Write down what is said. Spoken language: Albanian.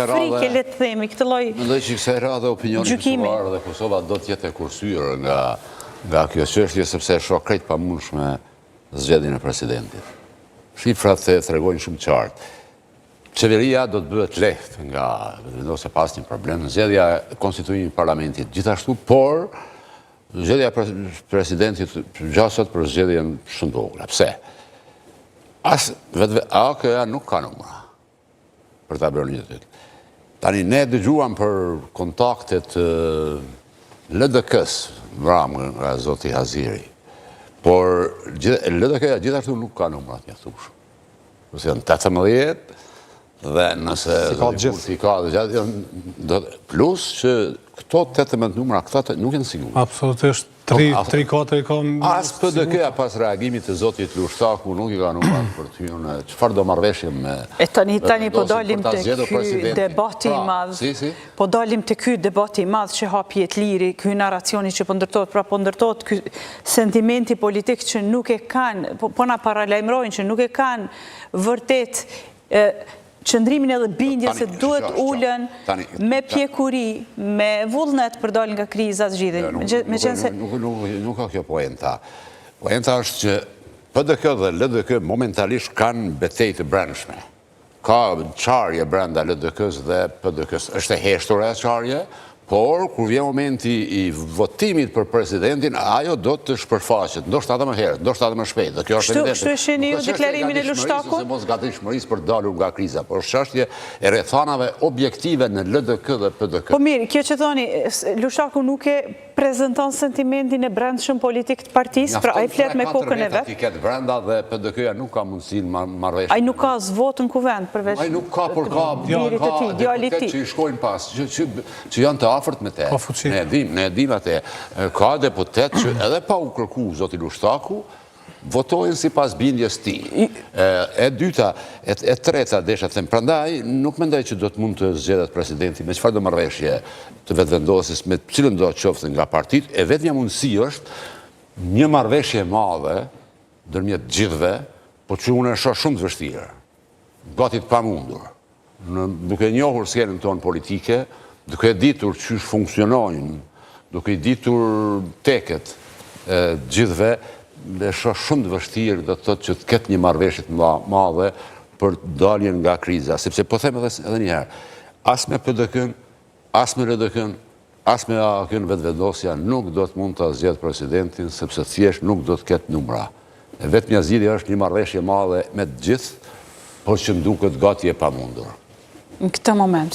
frike, le të themi, këtë lloj gjykimi. Mendoj që kësaj radhe opinioni kosovar dhe Kosova do të jetë e kursyer nga kjo çështje sepse është krejt pamundshme zgjedhjen e presidentit. Shifrat tregojnë shumë qartë. Qeveria do të bëhet lehtë nga vendosja pas një problem, zgjedhja e konstituimit të parlamentit gjithashtu, por zgjedhja e presidentit gjasot për zgjedhjen shumë të vogla. Pse? AKA nuk ka numra për ta bërë një të tillë. Tani ne dëgjuam për kontaktet LDK-s nga zoti Haziri, por LDK-ja gjithashtu nuk ka numra të mjaftueshëm. Ose janë 18 dhe nëse i ka plus që këto 18 numra këta nuk janë sigurt. Absolutisht 3-4 i ka. As PDK-ja pas reagimit të zotit Lushtaku nuk i ka numra për të hyrë në çfarë do marrëveshje me. E tani po dalim te ky debati i madh. Po dalim te ky debati i madh që hapi jetë liri, ky narracioni që po ndërtohet, pra po ndërtohet ky sentimenti politik që nuk e kanë, po na paralajmërojnë që nuk e kanë vërtet qëndrimin edhe bindje se duhet ulen me pjekuri, me vullnet për dalë nga kriza zgjidhjen. Nuk ka kjo poenta. Poenta është që PDK dhe LDK momentalisht kanë betejë të brendshme. Ka qarje brenda LDK-s dhe PDK-s. Është e heshtur ajo qarje, por kur vjen momenti i votimit për presidentin, ajo do të shpërfaqet, ndoshta edhe më herët, ndoshta edhe më shpejt. Kështu e shihni ju deklarimin e Lushtakut? Ose mos gatishmërisë për dalur nga kriza, por është çështje e rrethanave objektive në LDK dhe PDK. Po mirë, kjo që thoni, Lushtaku nuk e prezanton sentimentin e brendshëm politik të partisë, pra ai flet me kokën e vet. Ai ket brenda dhe PDK-ja nuk ka mundësinë marrëveshje. Ai nuk ka as vot në kuvend përveç. Ai nuk ka, por ka djalit që i shkojnë pas, që janë të afërt me te. Ne dim atë. Ka deputet që edhe pa u kërku zoti Lushtaku, votojnë si pas bindjes ti. E dyta, e treta desha them, prandaj nuk mendoj që do të mund të zgjedhet presidenti me çfarë do marrëveshje të vetvendosis me cilën do të qoftë nga partitë, e vetmja mundësi është një marrëveshje e madhe ndërmjet gjithëve, por që unë e shoh shumë të vështirë, gati të pamundur. Duke njohur skenën tonë politike, duke ditur çysh funksionojnë, duke ditur teket gjithëve, dhe shoh shumë të vështirë do të thotë që të ketë një marrëveshje të madhe për daljen nga kriza, sepse po them edhe një herë, as me PDK-n, as me LDK-n, as me AKN vetvendosja nuk do të mund të zgjedhë presidentin, sepse thjesht nuk do të ketë numra. Vetmja zgjidhje është një marrëveshje madhe me të gjithë, por që më duket gati e pamundur. Në këtë moment.